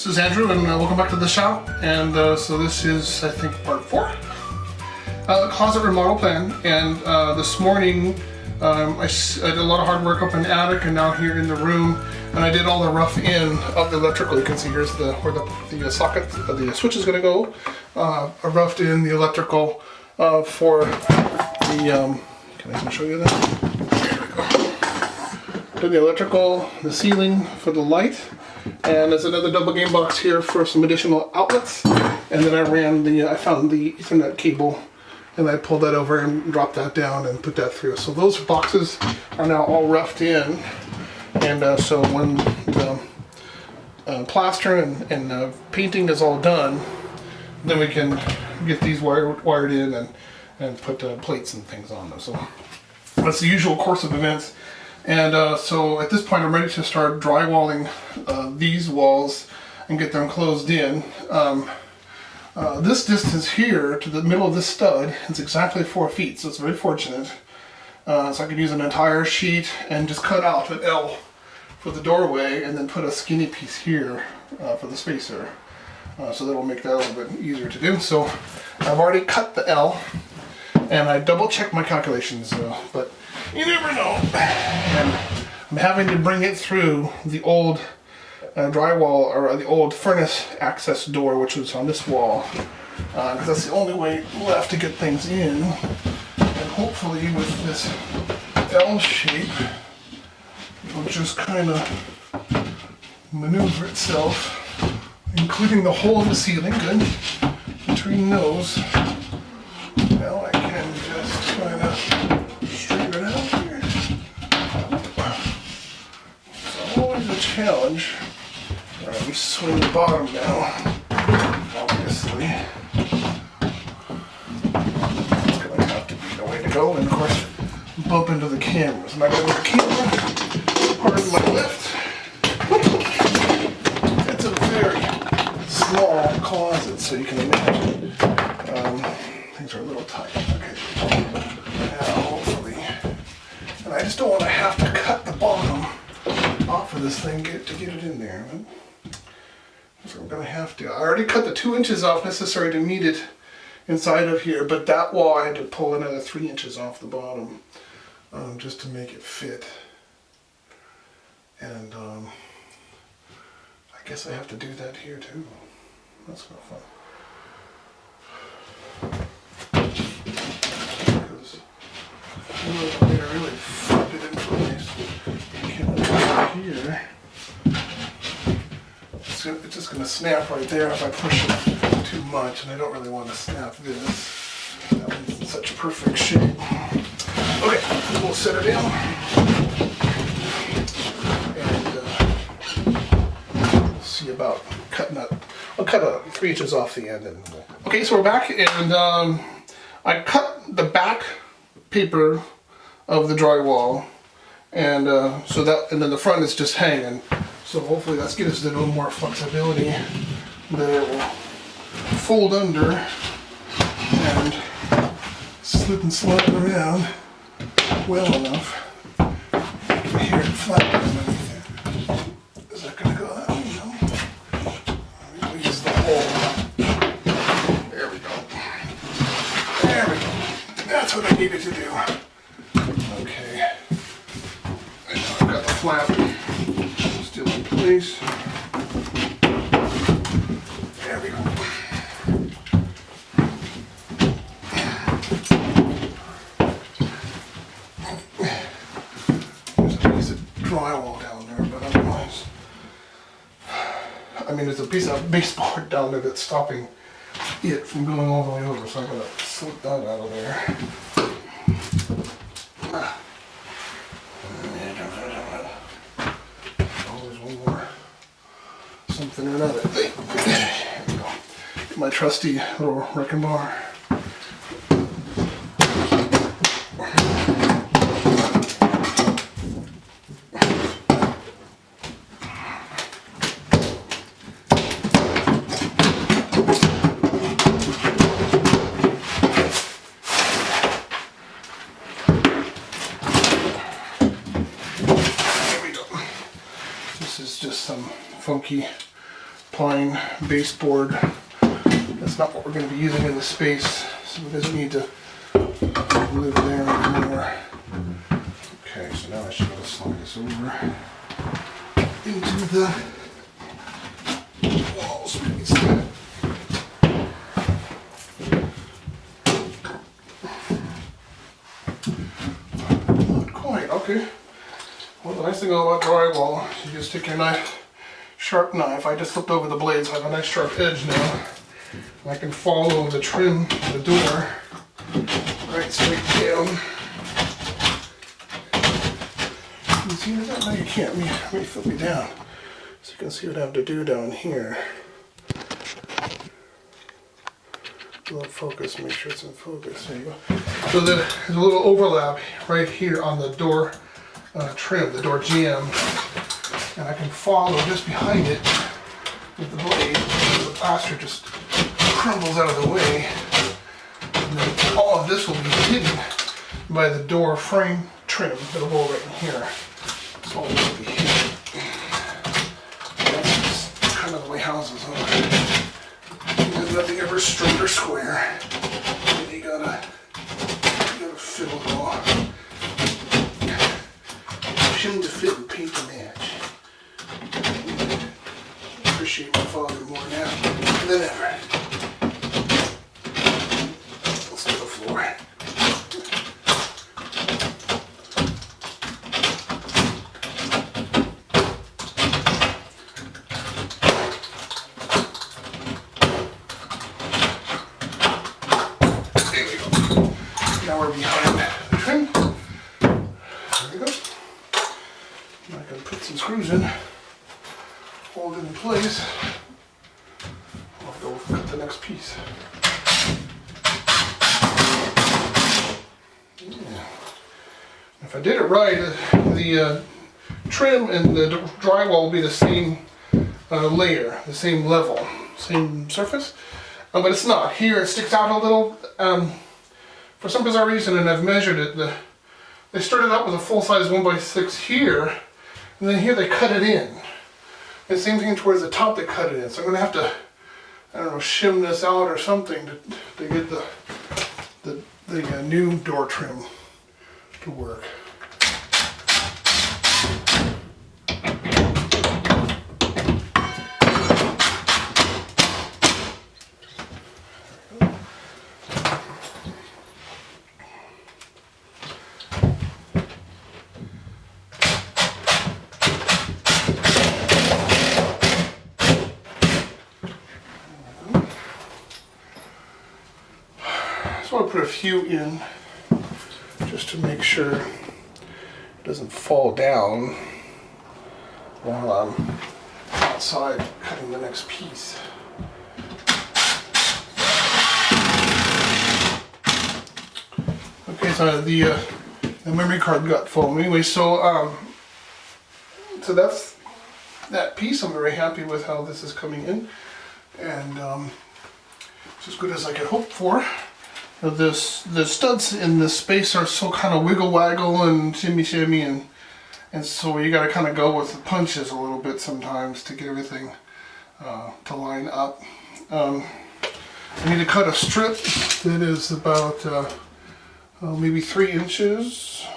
This is Andrew, and welcome back to the shop. And so this is, I think, part 4. Closet remodel plan. And this morning I did a lot of hard work up in the attic and now here in the room. And I did all the rough in of the electrical. You can see here's where the socket of the switch is going to go. I roughed in the electrical for the. Can I show you that? There we go. Did the electrical, the ceiling for the light. And there's another double game box here for some additional outlets. And then I found the Ethernet cable and I pulled that over and dropped that down and put that through. So those boxes are now all roughed in. And so when the plaster and painting is all done, then we can get these wired in and put plates and things on them. So that's the usual course of events. And so at this point I'm ready to start drywalling these walls and get them closed in. This distance here to the middle of this stud is exactly 4 feet, so it's very fortunate. So I could use an entire sheet and just cut out an L for the doorway and then put a skinny piece here for the spacer. So that'll make that a little bit easier to do. So I've already cut the L and I double checked my calculations, but you never know. And I'm having to bring it through the old drywall, or the old furnace access door, which was on this wall, because that's the only way left to get things in. And hopefully with this L shape, it'll just kind of maneuver itself, including the hole in the ceiling. Good. Between those, now I can just kind of straighten it out here. It's always a challenge. Alright, let me swing the bottom now. Obviously. It's going to have to be the way to go, and of course, bump into the cameras. I'm not going to move the camera. Pardon my lift. It's a very small closet, so you can imagine. Things are a little tight. Okay. Now, hopefully. And I just don't want to have to cut the bottom off of this thing to get it in there. So I'm going to have to. I already cut the 2 inches off necessary to meet it inside of here, but that wall I had to pull another 3 inches off the bottom just to make it fit. And I guess I have to do that here too. That's kind of fun. Because I really flipped it in place. You can't look over here. It's just going to snap right there if I push it too much, and I don't really want to snap this. That one's in such a perfect shape. Okay, we'll set it down. And we'll see about cutting up. I'll cut 3 inches off the end. Okay, so we're back, and I cut the back paper of the drywall, and and then the front is just hanging. So hopefully that's gives it a little more flexibility that it will fold under and slip and slide around well enough. I can hear it flapping underneath it. Is that going to go that way? No. We'll use the hole. There we go. There we go. That's what I needed to do. Okay. And now I've got the flap still in place. There we go. There's a piece of drywall down there, but otherwise, I mean, there's a piece of baseboard down there that's stopping it from going all the way over, so I'm going to slip that out of there. Something or another. There we go. My trusty little wrecking bar. There we go. This is just some funky pine baseboard. That's not what we're going to be using in the space, so it doesn't need to live there anymore. Okay, so now I should be able to slide this over into the wall space. Not quite, okay. Well, the nice thing about drywall is you just take your knife, sharp knife. I just flipped over the blades, so I have a nice sharp edge now. And I can follow the trim of the door right straight down. Can you see that? No, you can't. Let me flip it down so you can see what I have to do down here. A little focus, make sure it's in focus. There you go. So there's a little overlap right here on the door trim, the door jamb, and I can follow just behind it with the blade. The plaster just crumbles out of the way, and then all of this will be hidden by the door frame trim that'll go right in here. So all this will be hidden. That's kind of the way houses are. There's nothing ever straight or square. And you gotta fill it all. Trim to fit and paint to match. I appreciate my father more now than ever. Let's do the floor. There we go. Now we're behind the trim. There we go. I can put some screws in, hold it in place. I'll go cut the next piece. Yeah. If I did it right, the trim and the drywall will be the same layer, the same level, same surface, but it's not. Here it sticks out a little. For some bizarre reason, and I've measured it, they started out with a full-size 1x6 here, and then here they cut it in. And same thing towards the top, they cut it in. So I'm going to have to, I don't know, shim this out or something to get the new door trim to work. So I'll put a few in just to make sure it doesn't fall down while I'm outside cutting the next piece. Okay, so the memory card got full anyway, so that's that piece. I'm very happy with how this is coming in, and it's as good as I could hope for. The studs in this space are so kind of wiggle waggle and shimmy, and so you got to kind of go with the punches a little bit sometimes to get everything to line up. I need to cut a strip that is about maybe 3 inches.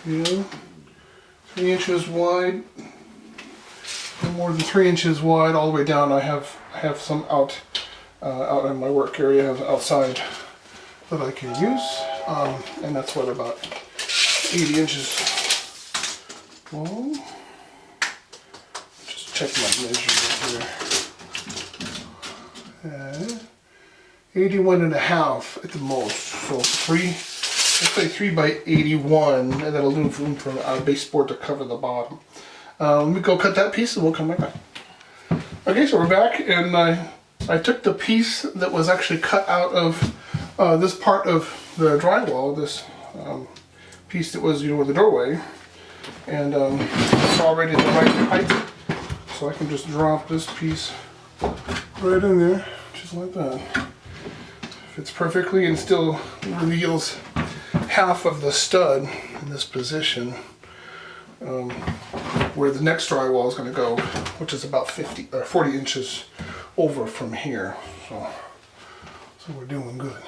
Yeah, 3 inches wide. No more than 3 inches wide all the way down. I have some out in my work area outside that I can use, and that's what, about 80 inches long. Just check my measurement here. 81.5 at the most, so let's say 3 by 81, and that'll leave room for a baseboard to cover the bottom. Let me go cut that piece and we'll come right back. Okay, so we're back, and I took the piece that was actually cut out of this part of the drywall, this piece that was, with the doorway, and it's already the right height, so I can just drop this piece right in there, just like that. Fits perfectly and still reveals half of the stud in this position. where the next drywall is going to go, which is about 50 or 40 inches over from here. So we're doing good.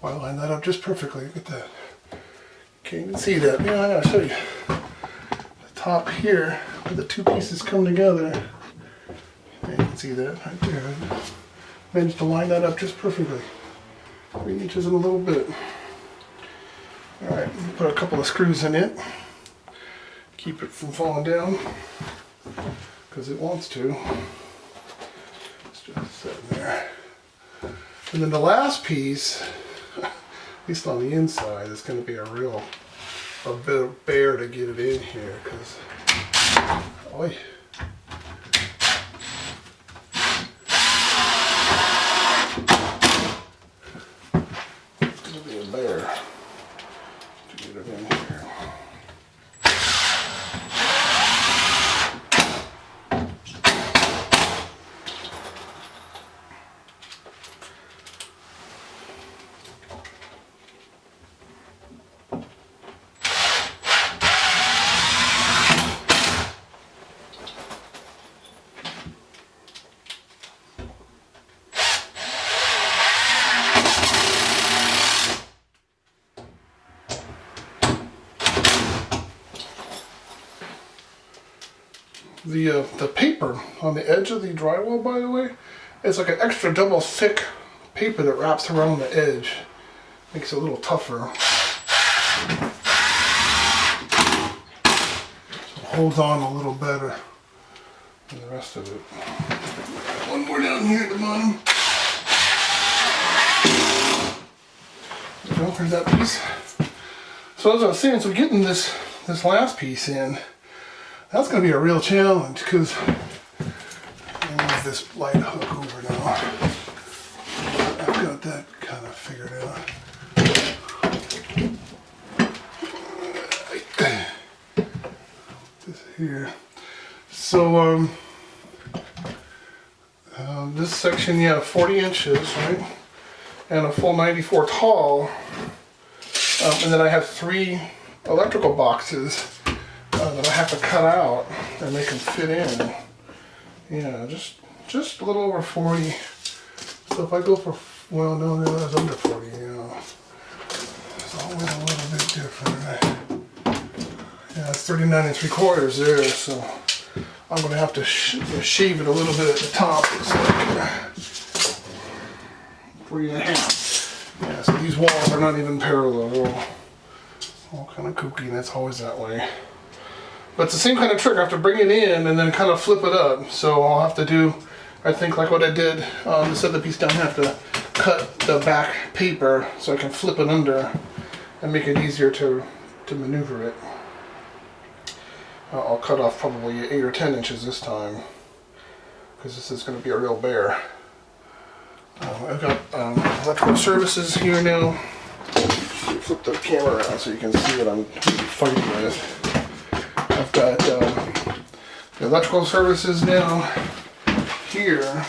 I lined that up just perfectly. Look at that. Can't even see that. Yeah, I gotta show you. The top here, where the two pieces come together. You can see that right there. I managed to line that up just perfectly. 3 inches and a little bit. Alright, put a couple of screws in it. Keep it from falling down, because it wants to. It's just sitting there. And then the last piece, at least on the inside, is going to be a bit of bear to get it in here, because it's going to be a bear to get it in here. The paper on the edge of the drywall, by the way, it's like an extra double thick paper that wraps around the edge. Makes it a little tougher. So it holds on a little better than the rest of it. One more down here at the bottom. There we go, there's that piece. So as I was saying, so getting this last piece in, that's going to be a real challenge, because I'll move this light hook over now. I've got that kind of figured out. This here. So this section, yeah, 40 inches, right? And a full 94 tall. And then I have 3 electrical boxes that I have to cut out and make them fit in. Yeah, just a little over 40. So if I go for, well, no, that's under 40, you know. It's always a little bit different. Yeah, it's 39 3/4 there, so I'm going to have to shave it a little bit at the top. It's like 3.5. Yeah, so these walls are not even parallel. All kind of kooky, and that's always that way. But it's the same kind of trick. I have to bring it in and then kind of flip it up. So I'll have to do, I think, like what I did to set the piece down. I have to cut the back paper so I can flip it under and make it easier to maneuver it. I'll cut off probably 8 or 10 inches this time, because this is going to be a real bear. I've got electrical services here now. Flip the camera around so you can see what I'm fighting with. I've got the electrical services now here.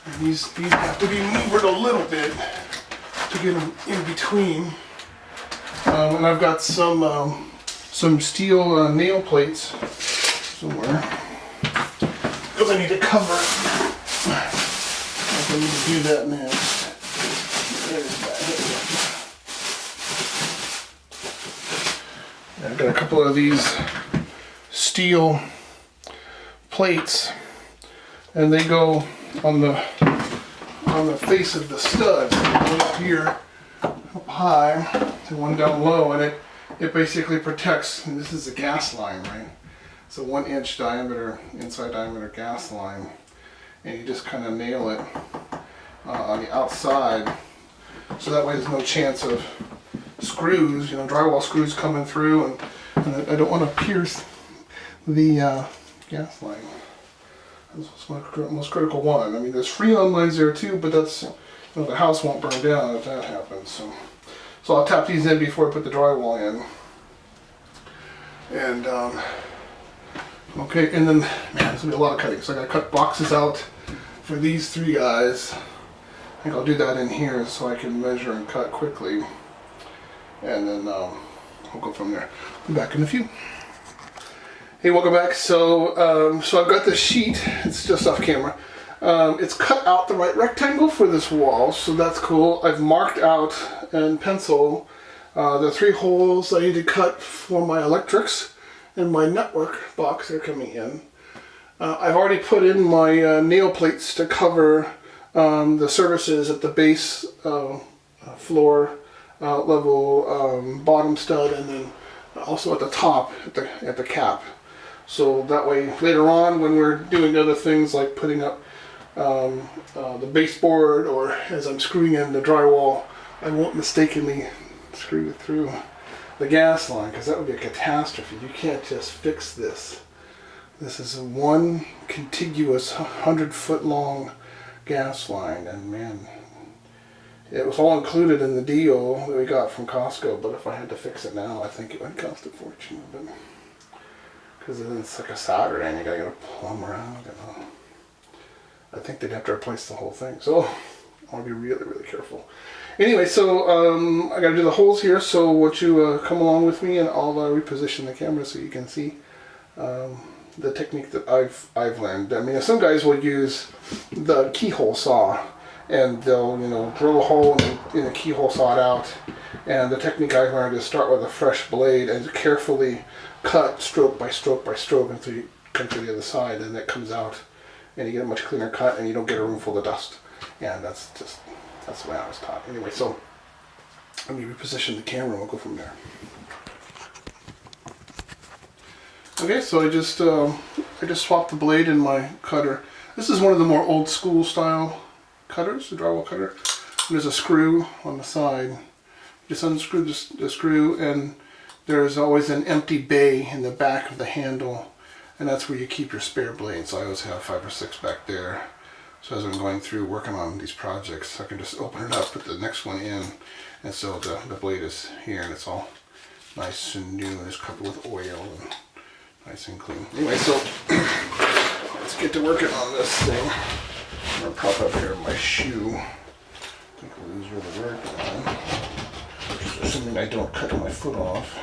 And these have to be moved a little bit to get them in between. And I've got some steel nail plates somewhere, because I need to cover it. I need to do that next. There's that. I've got a couple of these steel plates, and they go on the face of the studs. One up here, up high, and one down low, and it basically protects. And this is a gas line, right? It's a 1 inch diameter, inside diameter gas line, and you just kind of nail it on the outside, so that way there's no chance of screws, you know, drywall screws coming through, and I don't want to pierce the gas line. That's my most critical one. I mean, there's freon lines there too, but that's, you know, the house won't burn down if that happens. So I'll tap these in before I put the drywall in. And okay, and then, man, there's gonna be a lot of cutting. So I gotta cut boxes out for these 3 guys. I think I'll do that in here so I can measure and cut quickly. And then we'll go from there. I'll be back in a few. Hey, welcome back. So I've got this sheet. It's just off camera. It's cut out the right rectangle for this wall, so that's cool. I've marked out in pencil the 3 holes I need to cut for my electrics and my network box that are coming in. I've already put in my nail plates to cover the surfaces at the base floor level, bottom stud, and then also at the top at the cap. So that way later on when we're doing other things like putting up the baseboard, or as I'm screwing in the drywall, I won't mistakenly screw it through the gas line, because that would be a catastrophe. You can't just fix this. This is a one contiguous 100-foot long gas line, and man, it was all included in the deal that we got from Costco, but if I had to fix it now, I think it would cost a fortune. Because it's like a solder and you gotta get a plumber out. I think they'd have to replace the whole thing. So I want to be really, really careful. Anyway, so I gotta do the holes here. So won't you come along with me, and I'll reposition the camera so you can see the technique that I've learned. I mean, some guys will use the keyhole saw, and they'll drill a hole in the keyhole, saw it out. And the technique I've learned is start with a fresh blade and carefully cut stroke by stroke by stroke until you come to the other side, and it comes out and you get a much cleaner cut and you don't get a room full of dust. And that's the way I was taught. Anyway, so let me reposition the camera and we'll go from there. Okay, so I just swapped the blade in my cutter. This is one of the more old school style cutters, the drywall cutter. And there's a screw on the side. You just unscrew the screw, and there's always an empty bay in the back of the handle, and that's where you keep your spare blades. I always have 5 or 6 back there. So as I'm going through working on these projects, I can just open it up, put the next one in, and so the blade is here, and it's all nice and new, and it's covered with oil and nice and clean. Anyway, so let's get to working on this thing. I'm going to prop up here my shoe. I think I'll lose where the work on. Assuming I don't cut my foot off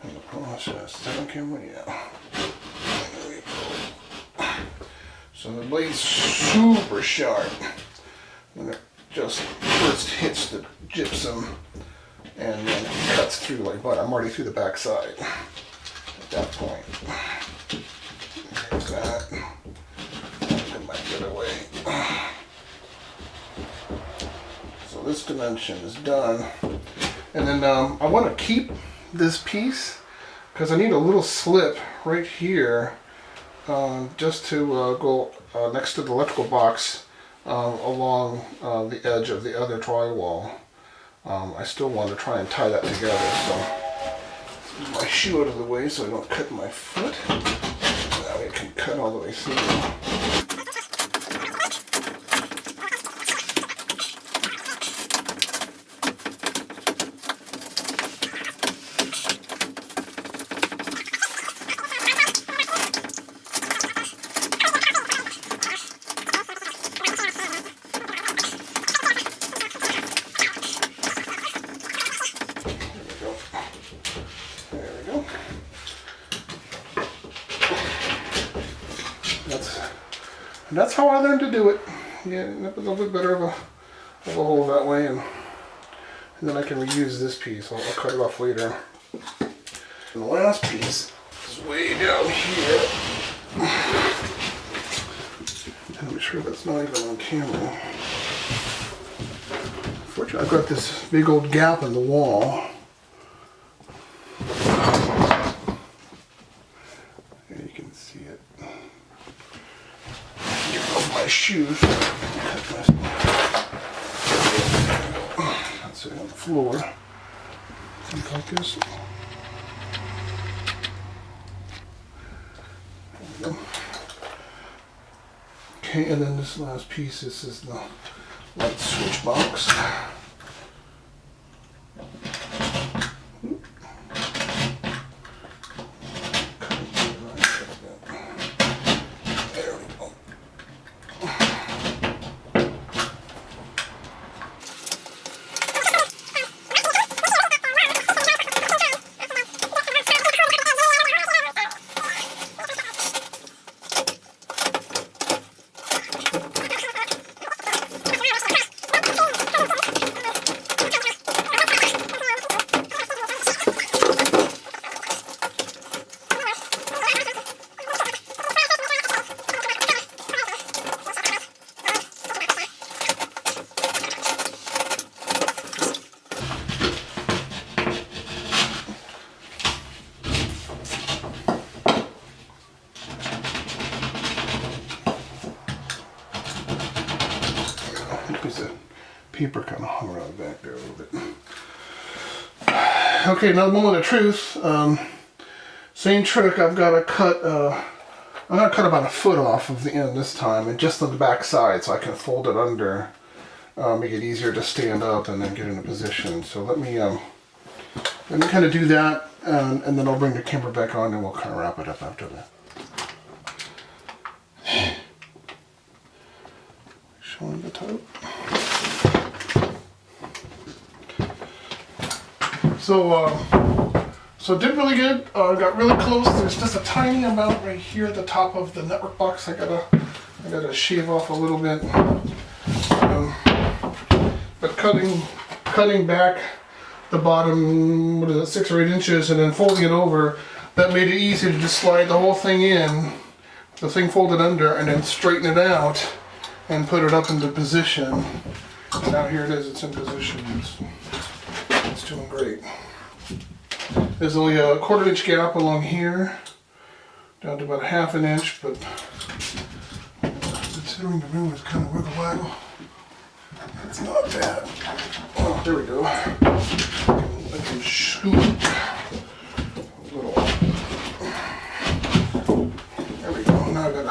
in the process. Is that on camera? Yeah. There we go. So the blade's super sharp when it just first hits the gypsum and then cuts through like butter. I'm already through the back side at that point. There's that. Get my foot away. So this dimension is done. And then I want to keep this piece because I need a little slip right here just to go next to the electrical box along the edge of the other drywall. I still want to try and tie that together. So move my shoe out of the way so I don't cut my foot. Now I can cut all the way through. That's how I learned to do it. Yeah, a little bit better of a hole that way, and then I can reuse this piece. I'll cut it off later. And the last piece is way down here. And I'm sure that's not even on camera. Unfortunately, I've got this big old gap in the wall. There you can see it. My shoes. That's it on the floor. Something like this. There we go. Okay, and then this last piece, this is the light switch box. paper kind of hung around back there a little bit. Okay, now the moment of truth. Same trick. I've got to cut. I'm gonna cut about a foot off of the end this time, and just on the back side, so I can fold it under, make it easier to stand up and then get in a position. So let me kind of do that, and then I'll bring the camera back on, and we'll kind of wrap it up after that. Showing the top. So did really good. Got really close. There's just a tiny amount right here at the top of the network box. I gotta shave off a little bit. But cutting back the bottom, what is it, 6 or 8 inches, and then folding it over, that made it easy to just slide the whole thing in, the thing folded under, and then straighten it out and put it up into position. And now here it is. It's in position. It's doing great. There's only a 1/4 inch gap along here, down to about a 1/2 inch, but considering the room is kind of wiggle-waggle, it's not bad. Oh, there we go. I can scoop a little. There we go. Now I've got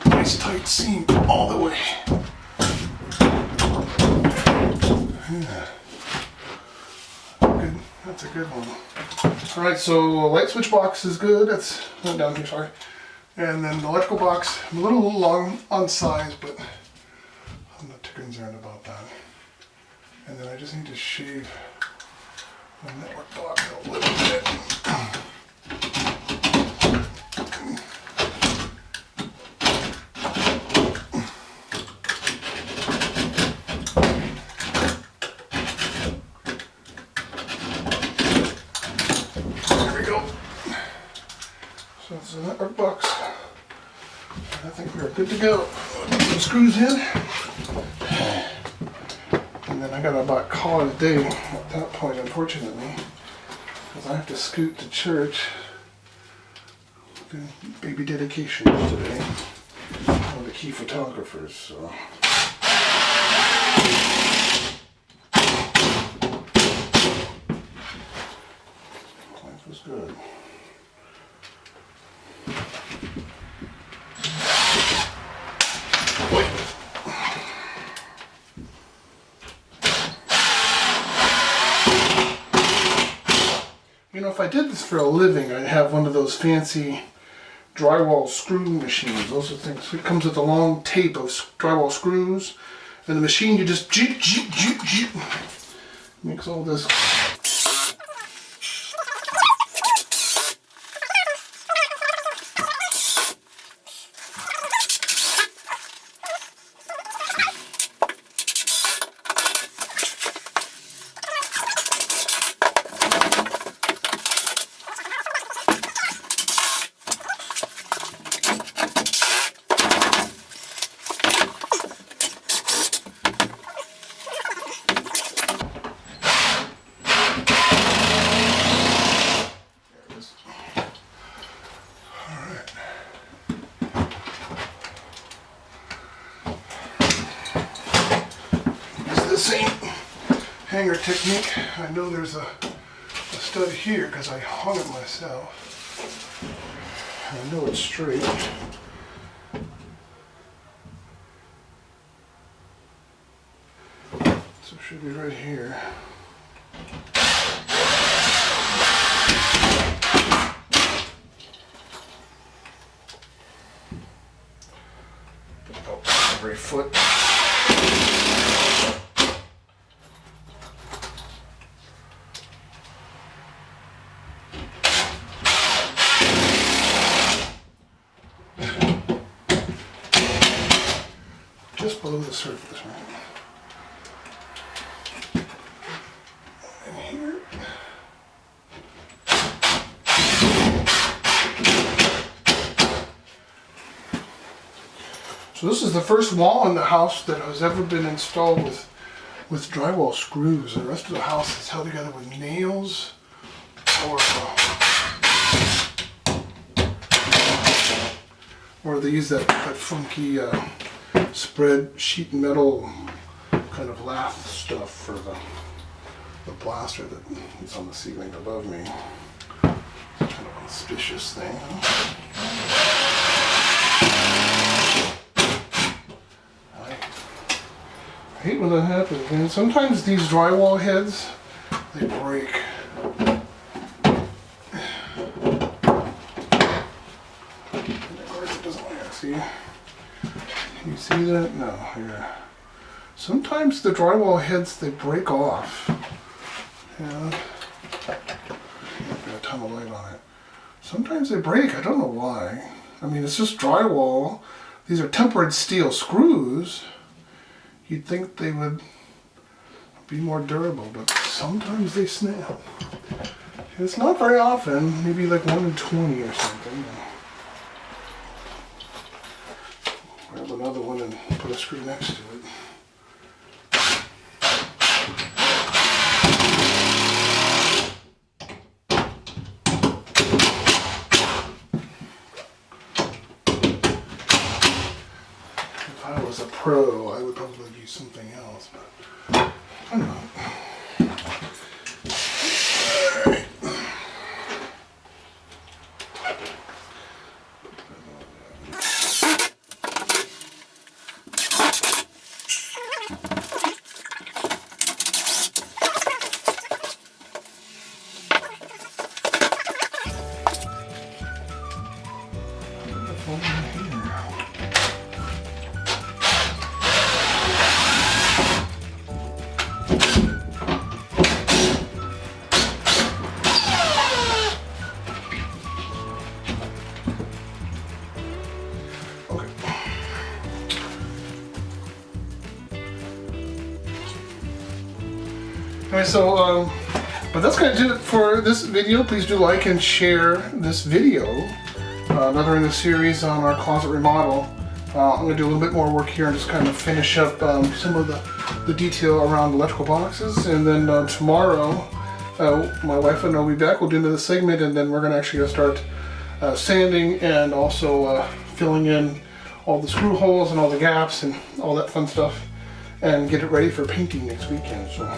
a nice tight seam all the way. Yeah. Good. That's a good one. Alright, so light switch box is good. That's not down here, sorry. And then the electrical box, I'm a little long on size, but I'm not too concerned about that. And then I just need to shave the network box a little bit. So it's a network box. I think we're good to go. Put some screws in. And then I gotta about call it a day at that point, unfortunately, because I have to scoot to church. Doing baby dedications today. One of the key photographers, so. Life was good. You know, if I did this for a living, I'd have one of those fancy drywall screw machines. Those are things. It comes with a long tape of drywall screws, and the machine you just makes all this. The same hanger technique. I know there's a stud here because I hung it myself. I know it's straight. So it should be right here. Oh, every foot. Just below the surface, right? And here. So this is the first wall in the house that has ever been installed with drywall screws. The rest of the house is held together with nails or they use that funky spread sheet metal kind kind of lath stuff for the blaster that is on the ceiling above me. Kind of an auspicious thing. I hate when that happens, man. Sometimes these drywall heads, they break. It doesn't like it, see? Can you see that? No, here. Sometimes the drywall heads, they break off. Yeah. Got a ton of light on it. Sometimes they break, I don't know why. I mean, it's just drywall. These are tempered steel screws. You'd think they would be more durable, but sometimes they snap. It's not very often, maybe like 1 in 20 or something. Grab another one and put a screw next to it. If I was a pro, I would probably use something else, but I'm not. Anyway, so, but that's going to do it for this video. Please do like and share this video. Another in the series on our closet remodel. I'm going to do a little bit more work here and just kind of finish up some of the detail around electrical boxes. And then tomorrow, my wife and I will be back. We'll do another segment, and then we're going to actually start sanding and also filling in all the screw holes and all the gaps and all that fun stuff, and get it ready for painting next weekend. So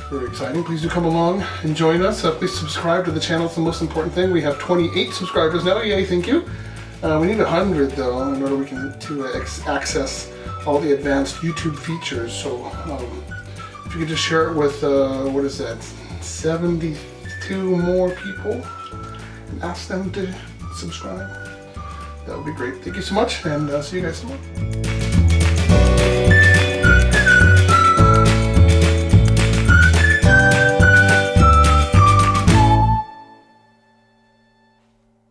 very exciting. Please do come along and join us. Please subscribe to the channel. It's the most important thing. We have 28 subscribers now. Yay, thank you. We need 100 though in order to access all the advanced YouTube features. So if you could just share it with, what is that, 72 more people and ask them to subscribe, that would be great. Thank you so much, and see you guys tomorrow.